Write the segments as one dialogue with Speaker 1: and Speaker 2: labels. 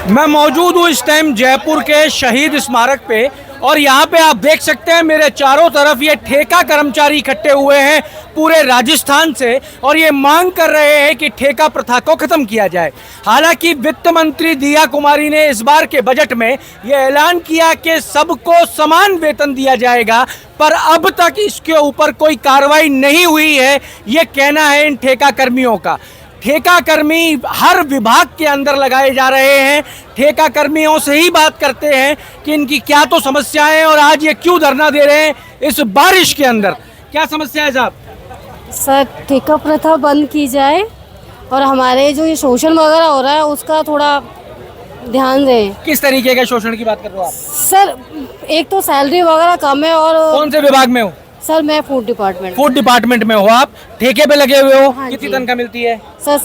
Speaker 1: मैं मौजूद हूँ इस टाइम जयपुर के शहीद स्मारक पे और यहाँ पे आप देख सकते हैं मेरे चारों तरफ ये ठेका कर्मचारी इकट्ठे हुए हैं पूरे राजस्थान से और ये मांग कर रहे हैं कि ठेका प्रथा को खत्म किया जाए। हालांकि वित्त मंत्री दिया कुमारी ने इस बार के बजट में ये ऐलान किया कि सबको समान वेतन दिया जाएगा, पर अब तक इसके ऊपर कोई कार्रवाई नहीं हुई है, ये कहना है इन ठेका कर्मियों का। ठेका कर्मी हर विभाग के अंदर लगाए जा रहे हैं। ठेका कर्मियों से ही बात करते हैं कि इनकी क्या तो समस्याएं हैं और आज ये क्यों धरना दे रहे हैं इस बारिश के अंदर। क्या समस्या है साहब?
Speaker 2: सर, ठेका प्रथा बंद की जाए और हमारे जो ये शोषण वगैरह हो रहा है उसका थोड़ा ध्यान दें।
Speaker 1: किस तरीके के शोषण की बात कर रहे हो आप?
Speaker 2: सर, एक तो सैलरी वगैरह कम है और
Speaker 1: कौन से विभाग में हो?
Speaker 2: सर, मैं फूड डिपार्टमेंट।
Speaker 1: फूड डिपार्टमेंट में हो आप, ठेके पे लगे हुए हो।
Speaker 2: हाँ
Speaker 1: कितनी
Speaker 2: जी।
Speaker 1: तनख्वाह मिलती है?
Speaker 2: सर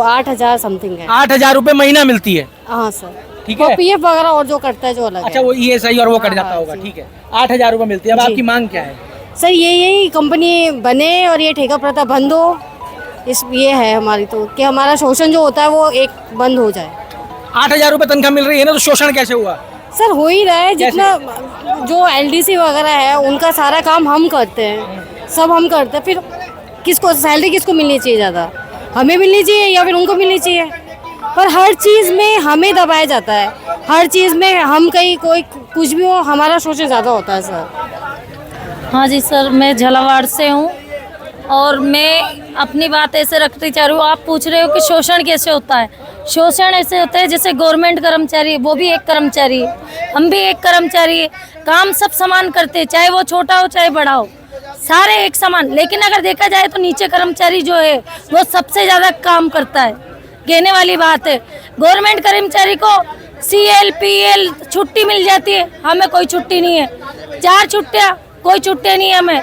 Speaker 2: 8,000 समथिंग है।
Speaker 1: 8,000 रुपए महीना मिलती है।
Speaker 2: हाँ सर,
Speaker 1: ठीक है।
Speaker 2: वो पीएफ वगैरह और जो करता है जो अलग
Speaker 1: अच्छा,
Speaker 2: है।
Speaker 1: वो ESI और वो कट
Speaker 2: हाँ,
Speaker 1: जाता
Speaker 2: हाँ,
Speaker 1: होगा।
Speaker 2: जी।
Speaker 1: ठीक है, 8,000 रुपए मिलती है। अब
Speaker 2: जी।
Speaker 1: आपकी मांग क्या है?
Speaker 2: सर, यही कंपनी बने और ये ठेका प्रथा बंद हो, ये है हमारी तो कि हमारा शोषण जो होता है वो एक बंद हो जाए।
Speaker 1: 8,000 रुपए तनख्वाह मिल रही है ना, तो शोषण कैसे हुआ?
Speaker 2: सर, हो ही रहा है। जितना जो LDC वगैरह है उनका सारा काम हम करते हैं, सब हम करते हैं। फिर किसको सैलरी किसको मिलनी चाहिए? ज़्यादा हमें मिलनी चाहिए या फिर उनको मिलनी चाहिए? पर हर चीज़ में हमें दबाया जाता है। हर चीज़ में हम कहीं कोई कुछ भी हो, हमारा शोषण ज़्यादा होता है सर।
Speaker 3: हाँ जी सर, मैं झालावाड़ से हूँ और मैं अपनी बात ऐसे रखती चाह रही हूँ। आप पूछ रहे हो कि शोषण कैसे होता है। शोषण ऐसे होता है जैसे गवर्नमेंट कर्मचारी, वो भी एक कर्मचारी है, हम भी एक कर्मचारी है। काम सब समान करते हैं, चाहे वो छोटा हो चाहे बड़ा हो, सारे एक समान। लेकिन अगर देखा जाए तो नीचे कर्मचारी जो है वो सबसे ज़्यादा काम करता है। कहने वाली बात है, गवर्नमेंट कर्मचारी को CL PL छुट्टी मिल जाती है, हमें कोई छुट्टी नहीं है। 4 छुट्टियाँ, कोई छुट्टियाँ नहीं है हमें।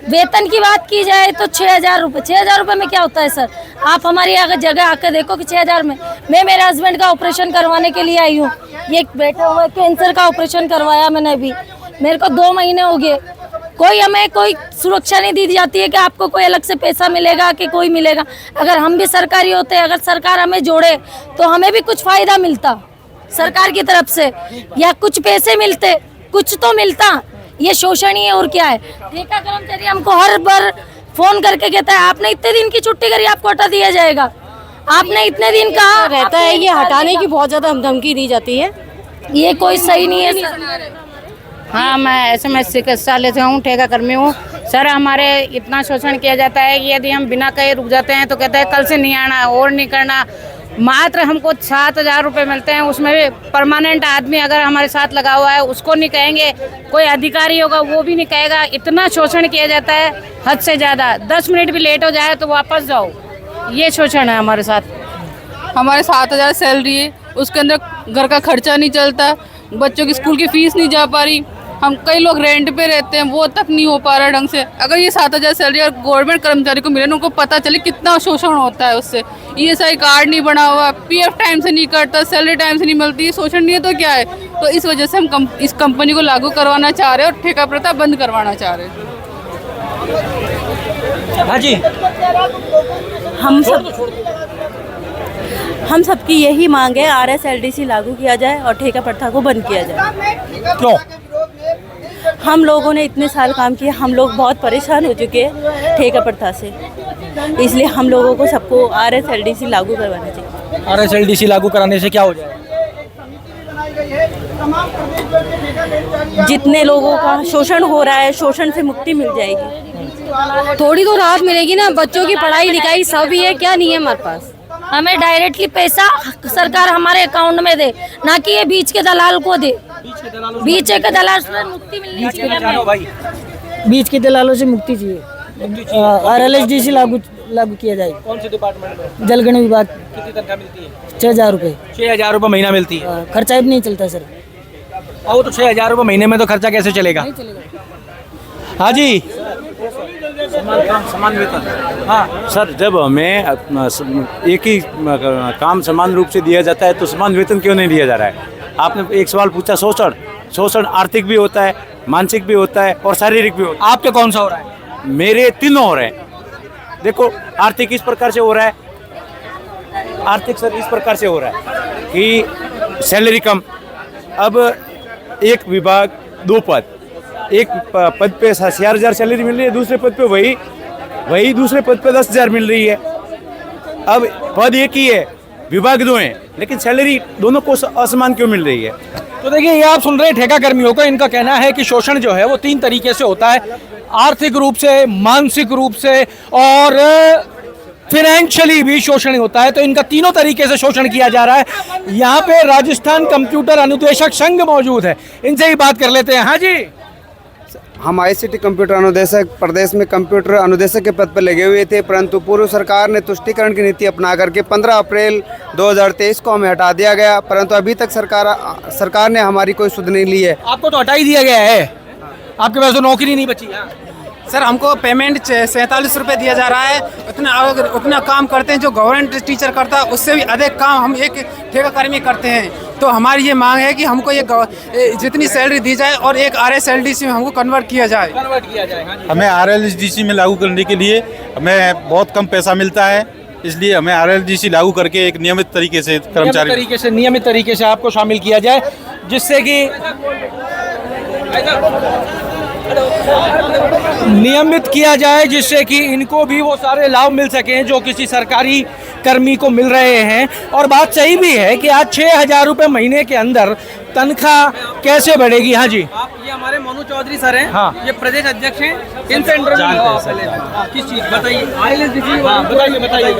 Speaker 3: वेतन की बात की जाए तो 6,000 रुपये। 6,000 रुपये में क्या होता है सर? आप हमारी अगर जगह आकर देखो कि 6,000 में मैं मेरे हस्बैंड का ऑपरेशन करवाने के लिए आई हूँ। ये बैठा हुआ है, कैंसर का ऑपरेशन करवाया मैंने अभी, मेरे को 2 महीने हो गए। कोई हमें कोई सुरक्षा नहीं दी जाती है कि आपको कोई अलग से पैसा मिलेगा कि कोई मिलेगा। अगर हम भी सरकारी होते, अगर सरकार हमें जोड़े तो हमें भी कुछ फ़ायदा मिलता सरकार की तरफ से, या कुछ पैसे मिलते, कुछ तो मिलता। ये शोषण ही है और क्या है। ठेका कर्मचारी हमको हर बार फोन करके कहता है आपने इतने दिन की छुट्टी करी, आपको हटा दिया जाएगा। आपने इतने दिन कहा
Speaker 2: रहता है, ये हटाने की बहुत ज़्यादा धमकी दी जाती है।
Speaker 3: ये कोई सही नहीं है सर।
Speaker 4: हाँ, मैं SMS चिकित्सा लेते हूँ, ठेका कर्मी हूँ। सर, हमारे इतना शोषण किया जाता है कि यदि हम बिना कहे रुक जाते हैं तो कहते हैं कल से नहीं आना और नहीं करना। मात्र हमको 7,000 रुपये मिलते हैं, उसमें भी परमानेंट आदमी अगर हमारे साथ लगा हुआ है उसको नहीं कहेंगे, कोई अधिकारी होगा वो भी नहीं कहेगा। इतना शोषण किया जाता है हद से ज़्यादा। 10 मिनट भी लेट हो जाए तो वापस जाओ, ये शोषण है हमारे साथ।
Speaker 5: हमारे 7,000 सैलरी है, उसके अंदर घर का खर्चा नहीं चलता, बच्चों की स्कूल की फीस नहीं जा पा रही। हम कई लोग रेंट पे रहते हैं, वो तक नहीं हो पा रहा ढंग से। अगर ये 7,000 सैलरी और गवर्नमेंट कर्मचारी को मिले ना, उनको पता चले कितना शोषण होता है उससे। ESI कार्ड नहीं बना हुआ, PF टाइम से नहीं कटता, सैलरी टाइम से नहीं मिलती, शोषण नहीं है तो क्या है। तो इस वजह से हम इस कंपनी को लागू करवाना चाह रहे हैं और ठेका प्रथा बंद करवाना चाह रहे हैं।
Speaker 1: हाँ जी,
Speaker 6: हम सबकी यही मांग है, RSLDC लागू किया जाए और ठेका प्रथा को बंद किया जाए।
Speaker 1: क्यों?
Speaker 6: हम लोगों ने इतने साल काम किया, हम लोग बहुत परेशान हो चुके हैं ठेका प्रथा से, इसलिए हम लोगों को सबको RSLDC लागू करवाना चाहिए।
Speaker 1: RSLDC लागू कराने से क्या हो जाएगा?
Speaker 6: जितने लोगों का शोषण हो रहा है, शोषण से मुक्ति मिल जाएगी।
Speaker 2: थोड़ी तो राहत मिलेगी ना। बच्चों की पढ़ाई लिखाई सब ही है, क्या नहीं है हमारे पास।
Speaker 3: हमें डायरेक्टली पैसा सरकार हमारे अकाउंट में दे, ना कि ये बीच के दलाल को दे। बीच के दलाल से मुक्ति मिलनी चाहिए हमें।
Speaker 1: भाई,
Speaker 7: बीच के दलालों से मुक्ति चाहिए। RSLDC लागू किया जाए।
Speaker 1: कौन से डिपार्टमेंट में?
Speaker 7: जलगण विभाग।
Speaker 1: कितनी तनख्वाह मिलती है?
Speaker 7: 6,000 रुपये।
Speaker 1: 6,000 रुपये महीना मिलती है।
Speaker 7: खर्चा भी नहीं चलता सर।
Speaker 1: और तो 6,000 रुपये महीने में तो खर्चा कैसे चलेगा? हाँ जी, समान वेतन। हाँ
Speaker 8: सर, जब हमें एक ही काम समान रूप से दिया जाता है तो समान वेतन क्यों नहीं दिया जा रहा है? आपने एक सवाल पूछा, शोषण आर्थिक भी होता है, मानसिक भी होता है और शारीरिक भी होता है।
Speaker 1: आपके कौन सा हो रहा है?
Speaker 8: मेरे तीनों हो रहे हैं। देखो, आर्थिक इस प्रकार से हो रहा है, आर्थिक सर इस प्रकार से हो रहा है कि सैलरी कम। अब एक विभाग 2 पद, एक पद पे 4,000 सैलरी मिल रही है, दूसरे पद पे वही दूसरे पद पे 10,000 मिल रही है। अब पद एक ही है, विभाग 2 हैं, लेकिन सैलरी दोनों को असमान क्यों मिल रही है?
Speaker 1: तो देखिए, ये आप सुन रहे हैं ठेका कर्मियों का। इनका कहना है कि शोषण जो है वो 3 तरीके से होता है, आर्थिक रूप से, मानसिक रूप से और फाइनेंशियली भी शोषण होता है। तो इनका तीनों तरीके से शोषण किया जा रहा है। यहाँ पे राजस्थान कंप्यूटर अनुदेशक संघ मौजूद है, इनसे ही बात कर लेते हैं। हाँ जी,
Speaker 9: हम ICT कंप्यूटर अनुदेशक प्रदेश में कंप्यूटर अनुदेशक के पद पर लगे हुए थे, परंतु पूर्व सरकार ने तुष्टीकरण की नीति अपना करके 15 अप्रैल 2023 को हमें हटा दिया गया, परंतु अभी तक सरकार ने हमारी कोई सुध नहीं ली है।
Speaker 1: आपको तो हटा ही दिया गया है, आपके पास तो नौकरी नहीं बची। हाँ
Speaker 10: सर, हमको पेमेंट 47 रुपये दिया जा रहा है। उतना काम करते हैं जो गवर्नमेंट टीचर करता है, उससे भी अधिक काम हम एक ठेका कर्मी करते हैं। तो हमारी ये मांग है कि हमको ये जितनी सैलरी दी जाए और एक RSLDC में हमको कन्वर्ट किया जाए।
Speaker 11: हमें RLSDC में लागू करने के लिए हमें बहुत कम पैसा मिलता है, इसलिए हमें RLDC लागू करके एक नियमित तरीके से
Speaker 1: नियमित तरीके से आपको शामिल किया जाए, जिससे कि नियमित किया जाए, जिससे कि इनको भी वो सारे लाभ मिल सकें जो किसी सरकारी कर्मी को मिल रहे हैं। और बात सही भी है कि आज 6,000 रुपये महीने के अंदर तनख्वाह कैसे बढ़ेगी। हाँ जी,
Speaker 12: आप ये हमारे मोनू चौधरी सर हैं।
Speaker 1: हाँ,
Speaker 12: ये प्रदेश अध्यक्ष हैं। इनसे इंटरव्यू किस चीज बताइए, बताइए।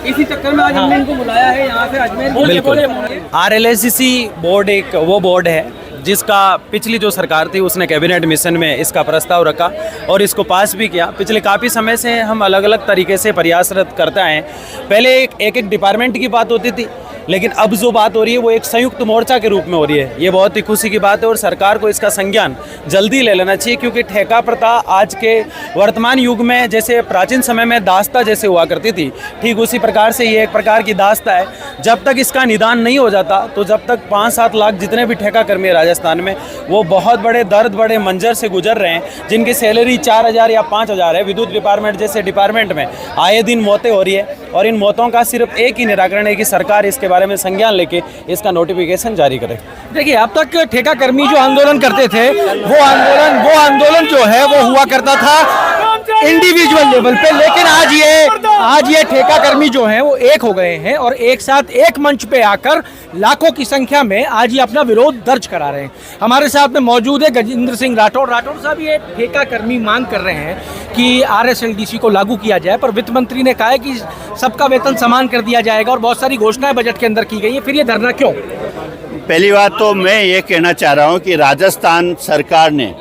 Speaker 12: इसी चक्कर में आज हमने इनको बुलाया है यहाँ से अजमेर।
Speaker 13: RLSDC बोर्ड एक वो बोर्ड है जिसका पिछली जो सरकार थी उसने कैबिनेट मिशन में इसका प्रस्ताव रखा और इसको पास भी किया। पिछले काफ़ी समय से हम अलग अलग तरीके से प्रयासरत करते हैं। पहले एक डिपार्टमेंट की बात होती थी, लेकिन अब जो बात हो रही है वो एक संयुक्त मोर्चा के रूप में हो रही है। ये बहुत ही खुशी की बात है और सरकार को इसका संज्ञान जल्दी ले लेना चाहिए, क्योंकि ठेका प्रथा आज के वर्तमान युग में जैसे प्राचीन समय में दास्ता जैसे हुआ करती थी, ठीक उसी प्रकार से ये एक प्रकार की दास्ता है। जब तक इसका निदान नहीं हो जाता, तो जब तक 5-7 लाख जितने भी ठेका कर्मी है राजस्थान में, वो बहुत बड़े दर्द, बड़े मंजर से गुजर रहे हैं, जिनकी सैलरी 4,000 या 5,000 है। विद्युत डिपार्टमेंट जैसे डिपार्टमेंट में आए दिन मौतें हो रही है और इन मौतों का सिर्फ एक ही निराकरण है कि सरकार इसके बारे में संज्ञान लेके इसका नोटिफिकेशन जारी करे।
Speaker 1: देखिए, अब तक ठेका कर्मी जो आंदोलन करते थे वो आंदोलन जो है वो हुआ करता था इंडिविजुअल लेवल पे, लेकिन आज ये ठेका कर्मी जो हैं वो एक हो गए हैं और एक साथ एक मंच पे आकर लाखों की संख्या में आज ये अपना विरोध दर्ज करा रहे हैं। हमारे साथ में मौजूद है गजेंद्र सिंह राठौड़ साहब। ये ठेका कर्मी मांग कर रहे हैं कि RSLDC को लागू किया जाए, पर वित्त मंत्री ने कहा है कि सबका वेतन समान कर दिया जाएगा और बहुत सारी घोषणाएं बजट के अंदर की गई है। फिर ये धरना क्यों?
Speaker 14: पहली बात तो मैं ये कहना चाह रहा हूँ कि राजस्थान सरकार ने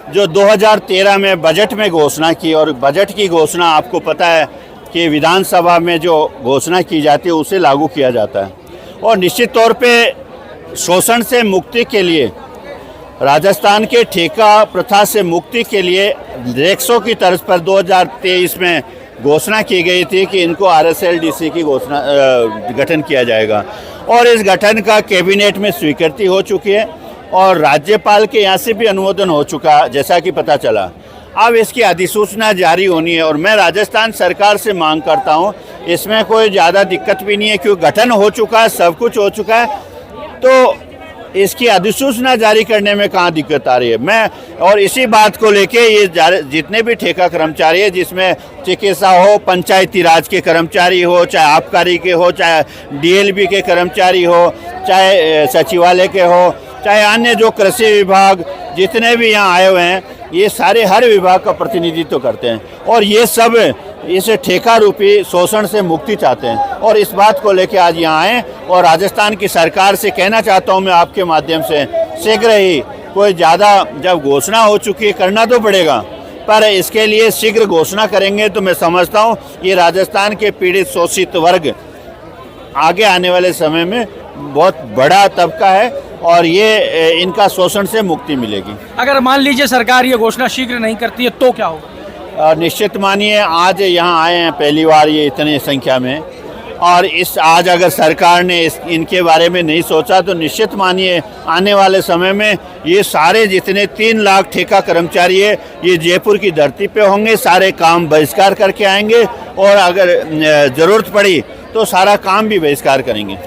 Speaker 14: जो 2013 में बजट में घोषणा की, और बजट की घोषणा आपको पता है कि विधानसभा में जो घोषणा की जाती है उसे लागू किया जाता है। और निश्चित तौर पे शोषण से मुक्ति के लिए, राजस्थान के ठेका प्रथा से मुक्ति के लिए रेक्सो की तर्ज पर 2023 में घोषणा की गई थी कि इनको RSLDC की गठन किया जाएगा और इस गठन का कैबिनेट में स्वीकृति हो चुकी है और राज्यपाल के यहाँ से भी अनुमोदन हो चुका, जैसा कि पता चला। अब इसकी अधिसूचना जारी होनी है और मैं राजस्थान सरकार से मांग करता हूँ, इसमें कोई ज़्यादा दिक्कत भी नहीं है क्योंकि गठन हो चुका है, सब कुछ हो चुका है, तो इसकी अधिसूचना जारी करने में कहाँ दिक्कत आ रही है। मैं और इसी बात को लेके ये जितने भी ठेका कर्मचारी है, जिसमें चिकित्सा हो, पंचायती राज के कर्मचारी हो, चाहे आबकारी के हो, चाहे DLB के कर्मचारी हो, चाहे सचिवालय के हो, चाहे अन्य जो कृषि विभाग जितने भी यहाँ आए हुए हैं, ये सारे हर विभाग का प्रतिनिधित्व करते हैं और ये सब इस ठेका रूपी शोषण से मुक्ति चाहते हैं और इस बात को लेकर आज यहाँ आए और राजस्थान की सरकार से कहना चाहता हूँ मैं आपके माध्यम से, शीघ्र ही कोई ज़्यादा जब घोषणा हो चुकी है करना तो पड़ेगा, पर इसके लिए शीघ्र घोषणा करेंगे तो मैं समझता हूँ ये राजस्थान के पीड़ित शोषित वर्ग आगे आने वाले समय में बहुत बड़ा तबका है और ये इनका शोषण से मुक्ति मिलेगी।
Speaker 1: अगर मान लीजिए सरकार ये घोषणा शीघ्र नहीं करती है तो क्या होगा?
Speaker 14: निश्चित मानिए आज यहाँ आए हैं पहली बार ये इतनी संख्या में, और आज अगर सरकार ने इनके बारे में नहीं सोचा तो निश्चित मानिए आने वाले समय में ये सारे जितने 3 लाख ठेका कर्मचारी है ये जयपुर की धरती पे होंगे, सारे काम बहिष्कार करके आएंगे और अगर ज़रूरत पड़ी तो सारा काम भी बहिष्कार करेंगे।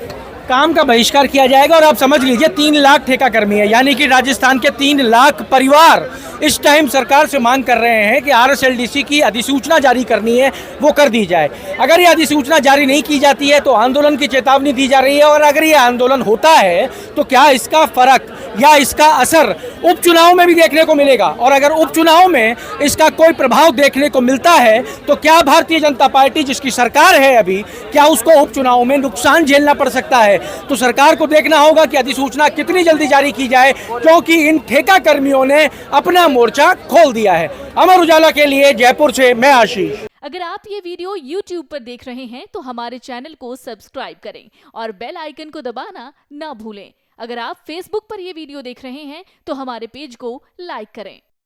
Speaker 1: काम का बहिष्कार किया जाएगा। और आप समझ लीजिए 3 लाख ठेका कर्मी है, यानी कि राजस्थान के 3 लाख परिवार इस टाइम सरकार से मांग कर रहे हैं कि RSLDC की अधिसूचना जारी करनी है, वो कर दी जाए। अगर ये अधिसूचना जारी नहीं की जाती है तो आंदोलन की चेतावनी दी जा रही है, और अगर ये आंदोलन होता है तो क्या इसका फर्क या इसका असर उपचुनाव में भी देखने को मिलेगा, और अगर उपचुनाव में इसका कोई प्रभाव देखने को मिलता है तो क्या भारतीय जनता पार्टी जिसकी सरकार है अभी, क्या उसको उपचुनाव में नुकसान झेलना पड़ सकता है। तो सरकार को देखना होगा कि अधिसूचना कितनी जल्दी जारी की जाए, क्योंकि इन ठेका कर्मियों ने अपना मोर्चा खोल दिया है। अमर उजाला के लिए जयपुर से मैं आशीष।
Speaker 15: अगर आप ये वीडियो YouTube पर देख रहे हैं तो हमारे चैनल को सब्सक्राइब करें और बेल आइकन को दबाना ना भूलें। अगर आप Facebook पर ये वीडियो देख रहे हैं तो हमारे पेज को लाइक करें।